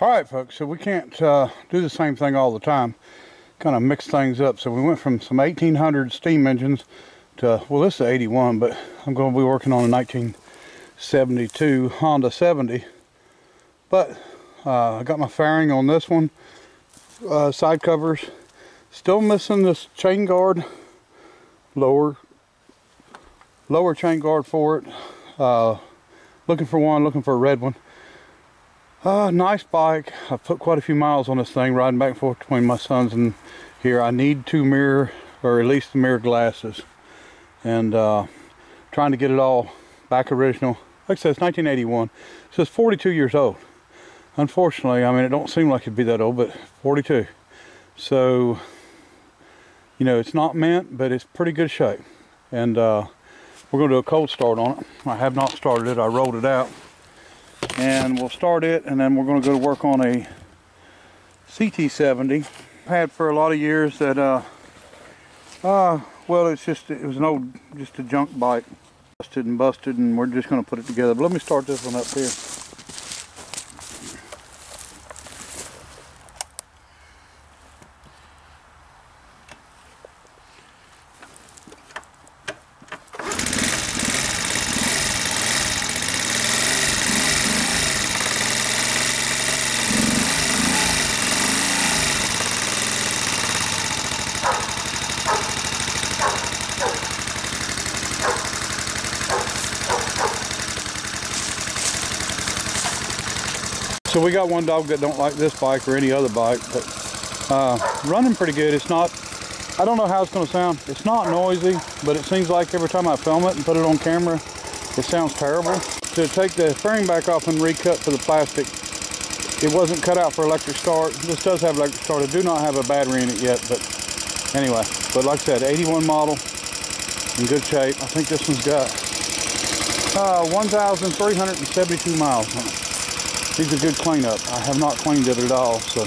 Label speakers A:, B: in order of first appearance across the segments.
A: All right, folks, so we can't do the same thing all the time. Kind of mix things up. So we went from some 1800 steam engines to, well, this is 81, but I'm going to be working on a 1972 Honda 70. But I got my fairing on this one. Side covers. Still missing this chain guard. Lower chain guard for it. Looking for one, looking for a red one. Nice bike. I've put quite a few miles on this thing, riding back and forth between my sons and here. I need two mirror, or at least the mirror glasses, and trying to get it all back original. Like I said, it's 1981, so it's 42 years old. Unfortunately, I mean, it don't seem like it'd be that old, but 42. So, you know, it's not mint, but it's pretty good shape. And we're going to do a cold start on it. I have not started it. I rolled it out. And we'll start it, and then we're going to go to work on a CT70. I had for a lot of years that, well, it was an old, just a junk bike. Busted, and we're just going to put it together. But let me start this one up here. So we got one dog that don't like this bike or any other bike, but running pretty good. It's not, I don't know how it's going to sound. It's not noisy, but it seems like every time I film it and put it on camera, it sounds terrible. To take the fairing back off and recut for the plastic, it wasn't cut out for electric start. This does have electric start. I do not have a battery in it yet, but anyway. But like I said, 81 model, in good shape. I think this one's got 1,372 miles on it. Needs a good cleanup. I have not cleaned it at all. So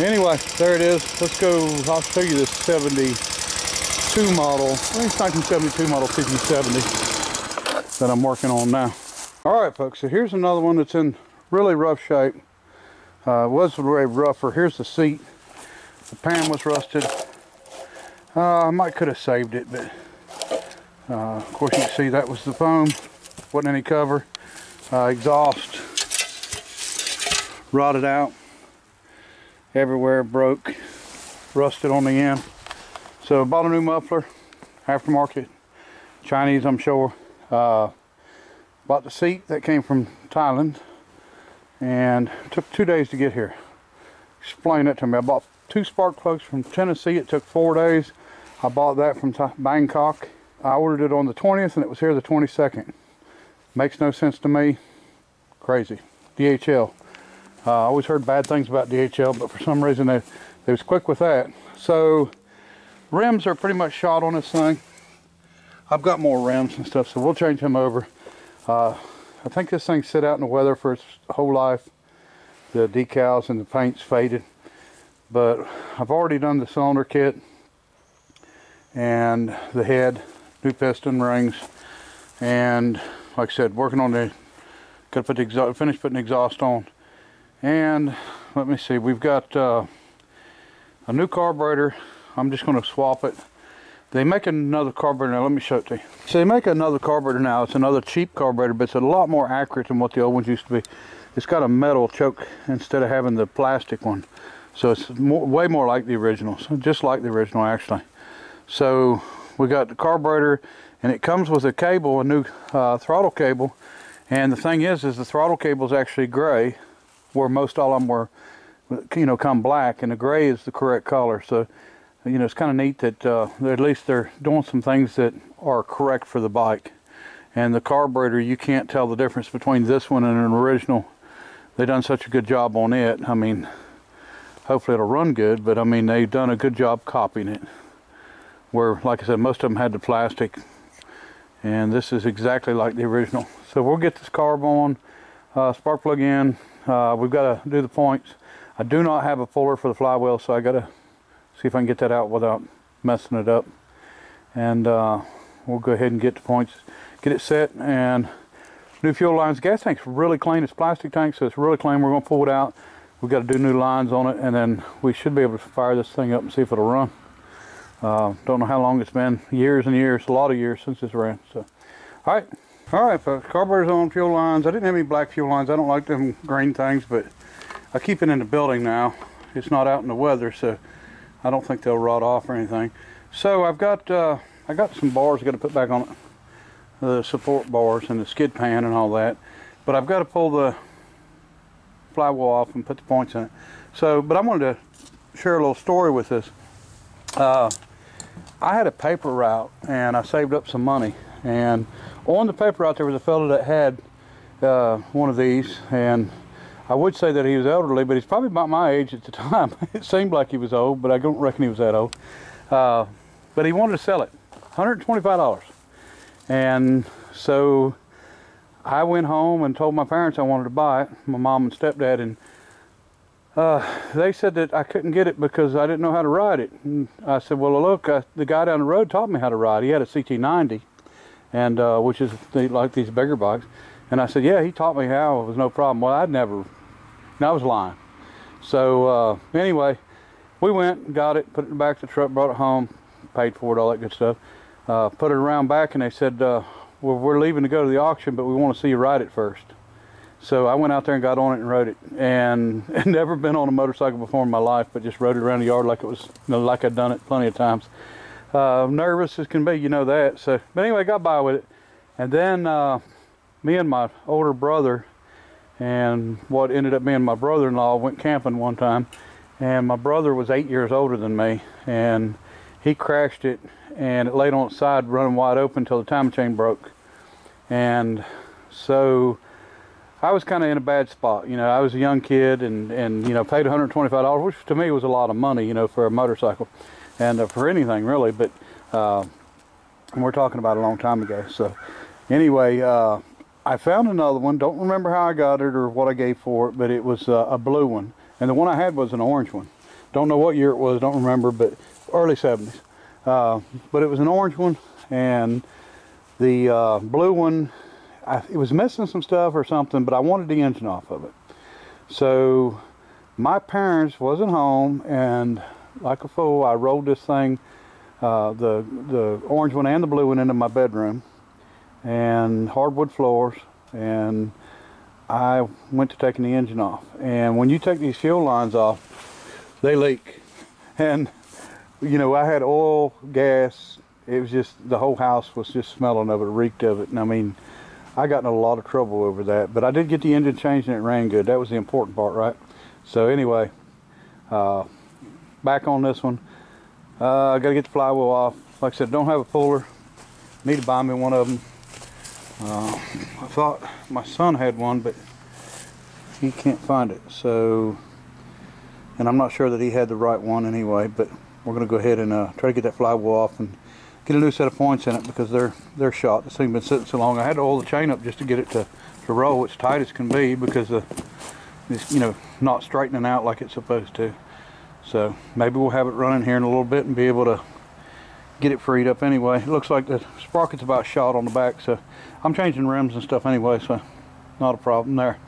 A: anyway, there it is. Let's go. I'll show you this 72 model. I think it's 1972 model CT70 that I'm working on now. All right, folks. So here's another one that's in really rough shape. Was way rougher. Here's the seat. The pan was rusted. I might could have saved it, but of course you can see that was the foam. Wasn't any cover. Exhaust rotted out everywhere, broke, rusted on the end. So bought a new muffler, aftermarket, Chinese I'm sure. Bought the seat that came from Thailand, and it took 2 days to get here. Explain it to me. I bought 2 spark plugs from Tennessee. It took 4 days. I bought that from Bangkok. I ordered it on the 20th and it was here the 22nd. Makes no sense to me. Crazy. DHL. I always heard bad things about DHL, but for some reason they was quick with that. So rims are pretty much shot on this thing. I've got more rims and stuff, so we'll change them over. I think this thing sit out in the weather for its whole life. The decals and the paint's faded, but I've already done the cylinder kit and the head, new piston rings, and like I said, working on the, got to put the exhaust, finish putting the exhaust on. And let me see, we've got a new carburetor. I'm just going to swap it. They make another carburetor now. Let me show it to you. So they make another carburetor now. It's another cheap carburetor, but it's a lot more accurate than what the old ones used to be. It's got a metal choke instead of having the plastic one. So it's way more like the original. So just like the original actually. So we got the carburetor, and it comes with a cable, a new throttle cable. And the thing is the throttle cable is actually gray, where most all of them were, you know, come black, and the gray is the correct color. So, you know, it's kind of neat that at least they're doing some things that are correct for the bike. And the carburetor, you can't tell the difference between this one and an original. They done such a good job on it. I mean, hopefully it'll run good, but I mean, they've done a good job copying it. Where, like I said, most of them had the plastic, and this is exactly like the original. So we'll get this carb on, spark plug in. We've got to do the points. I do not have a puller for the flywheel, so I got to see if I can get that out without messing it up. And we'll go ahead and get the points, get it set, and New fuel lines. Gas tank's really clean. It's a plastic tank, so it's really clean. We're going to pull it out. We've got to do new lines on it, and then we should be able to fire this thing up and see if it'll run. Don't know how long it's been. Years and years. A lot of years since it's ran. So, all right, folks. Carburetor's on, fuel lines. I didn't have any black fuel lines. I don't like them green things, but I keep it in the building now. It's not out in the weather, so I don't think they'll rot off or anything. So I've got I got some bars I got to put back on it, the support bars and the skid pan and all that. But I've got to pull the flywheel off and put the points in it. So, but I wanted to share a little story with this. I had a paper route and I saved up some money, and on the paper route there was a fellow that had one of these, and I would say that he was elderly, but he's probably about my age at the time. It seemed like he was old, but I don't reckon he was that old. But he wanted to sell it, $125. And so I went home and told my parents I wanted to buy it, my mom and stepdad, and they said that I couldn't get it because I didn't know how to ride it. And I said, well, look, the guy down the road taught me how to ride. He had a CT90, and which is like these bigger bikes. And I said, yeah, he taught me how. It was no problem. Well, I was lying. So anyway, we went and got it, put it in the back of the truck, brought it home, paid for it, all that good stuff. Put it around back, and they said, well, we're leaving to go to the auction, but we want to see you ride it first. So I went out there and got on it and rode it, and I'd never been on a motorcycle before in my life, but just rode it around the yard like it was, you know, like I'd done it plenty of times. Nervous as can be, you know that. So, but anyway, got by with it, and then me and my older brother, and what ended up being my brother-in-law, went camping one time, and my brother was 8 years older than me, and he crashed it, and it laid on its side running wide open until the timing chain broke. And so I was kind of in a bad spot. You know, I was a young kid, and you know, paid $125, which to me was a lot of money, you know, for a motorcycle, and for anything really, but we're talking about a long time ago. So anyway, I found another one. Don't remember how I got it or what I gave for it, but it was a blue one, and the one I had was an orange one. Don't know what year it was, don't remember, but early 70s. But it was an orange one, and the blue one, it was missing some stuff or something, but I wanted the engine off of it. So my parents wasn't home, and like a fool, I rolled this thing, the orange one and the blue one, into my bedroom, and hardwood floors, and I went to taking the engine off. And when you take these fuel lines off, they leak. And you know, I had oil, gas. It was just, the whole house was just smelling of it, reeked of it. And I mean, I got in a lot of trouble over that. But I did get the engine changed, and it ran good. That was the important part, right? So anyway, back on this one. I got to get the flywheel off. Like I said, don't have a puller. Need to buy me one of them. I thought my son had one, but he can't find it. So, and I'm not sure that he had the right one anyway, but we're going to go ahead and try to get that flywheel off and get a new set of points in it, because they're shot. This thing's been sitting so long. I had to hold the chain up just to get it to roll. It's tight as can be because it's, you know, not straightening out like it's supposed to. So maybe we'll have it running here in a little bit and be able to get it freed up anyway. It looks like the sprocket's about shot on the back, so I'm changing rims and stuff anyway, so not a problem there.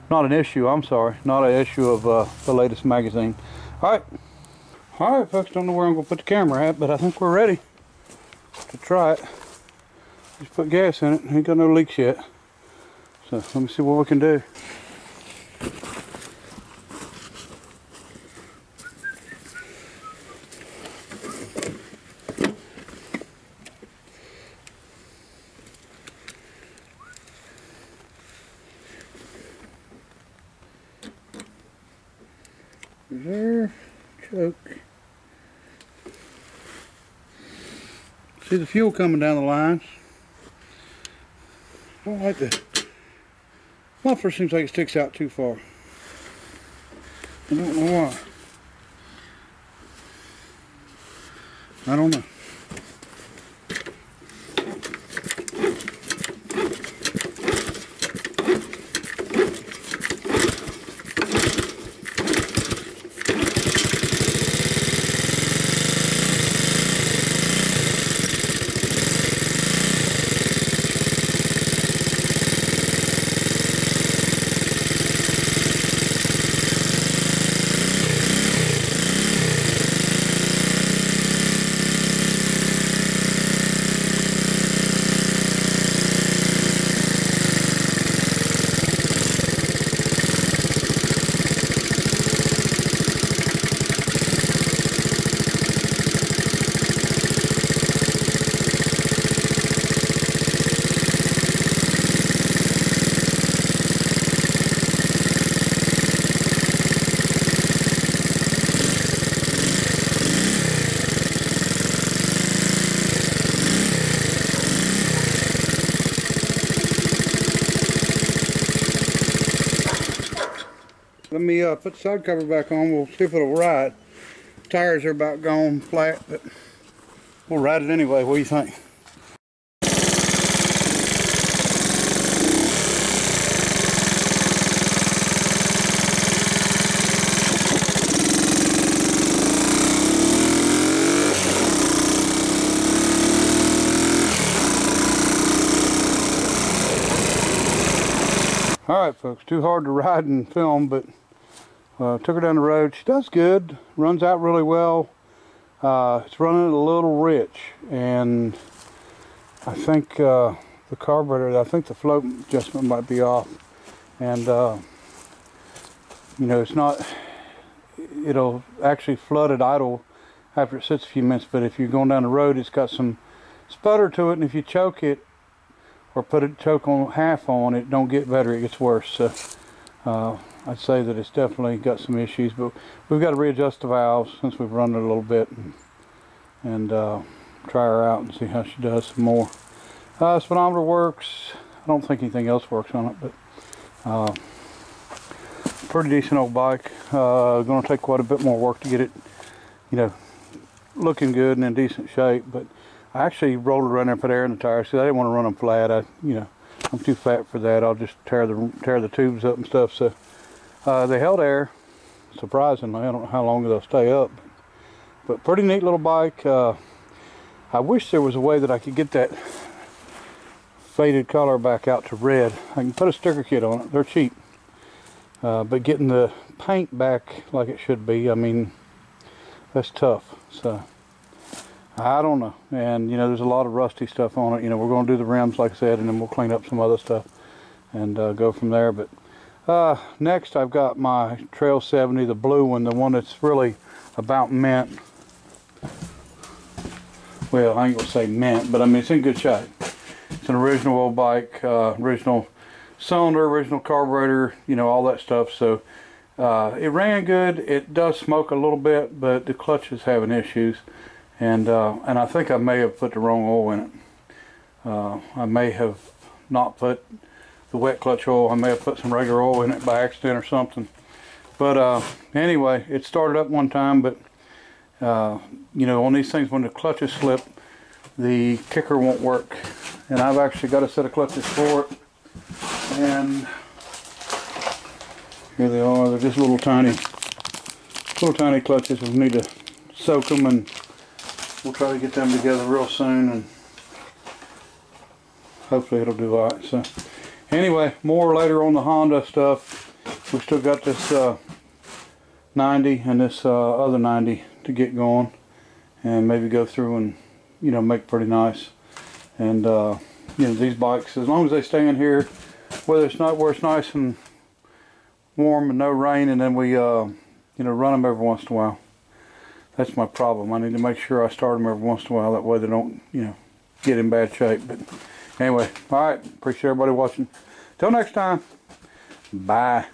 A: Not an issue, I'm sorry. Not an issue of the latest magazine. Alright, folks, don't know where I'm going to put the camera at, but I think we're ready to try it. Just put gas in it. Ain't got no leaks yet. So let me see what we can do. Reserve, choke. See the fuel coming down the lines. I don't like the muffler, seems like it sticks out too far. I don't know why. I don't know. let me put the side cover back on. We'll see if it'll ride. Tires are about gone flat, but we'll ride it anyway. What do you think? Alright folks, too hard to ride and film, but took her down the road. She does good, runs out really well. It's running a little rich, and I think the carburetor, I think the float adjustment might be off. And you know, it's not, it'll actually flood at idle after it sits a few minutes, but if you're going down the road, it's got some sputter to it, and if you choke it, or put a choke on half on, it don't get better, it gets worse. So I'd say that it's definitely got some issues, but we've got to readjust the valves since we've run it a little bit, and try her out and see how she does some more. Speedometer works. I don't think anything else works on it, but pretty decent old bike. Going to take quite a bit more work to get it, you know, looking good and in decent shape, but I actually rolled it around there and put air in the tires because I didn't want to run them flat. I'm too fat for that. I'll just tear the tubes up and stuff. So they held air, surprisingly. I don't know how long they'll stay up, but pretty neat little bike. I wish there was a way that I could get that faded color back out to red. I can put a sticker kit on it. They're cheap, but getting the paint back like it should be, I mean, that's tough. So I don't know, and you know, there's a lot of rusty stuff on it. You know, we're going to do the rims like I said, and then we'll clean up some other stuff and go from there. But next I've got my Trail 70, the blue one, the one that's really about mint. Well, I ain't gonna say mint, but I mean, it's in good shape. It's an original old bike, original cylinder, original carburetor, you know, all that stuff. So it ran good. It does smoke a little bit, but the clutch is having issues. And I think I may have put the wrong oil in it. I may have not put the wet clutch oil. I may have put some regular oil in it by accident or something. But anyway, it started up one time, but you know, on these things, when the clutches slip, the kicker won't work. And I've actually got a set of clutches for it. And here they are. They're just little tiny clutches. We need to soak them, and we'll try to get them together real soon, and hopefully it'll do alright. So anyway, more later on the Honda stuff. We still got this 90 and this other 90 to get going, and maybe go through and, you know, make pretty nice. And you know, these bikes, as long as they stay in here, whether it's not where it's nice and warm and no rain, and then we you know, run them every once in a while. That's my problem. I need to make sure I start them every once in a while. That way they don't, you know, get in bad shape. But anyway, all right. Appreciate everybody watching. Till next time. Bye.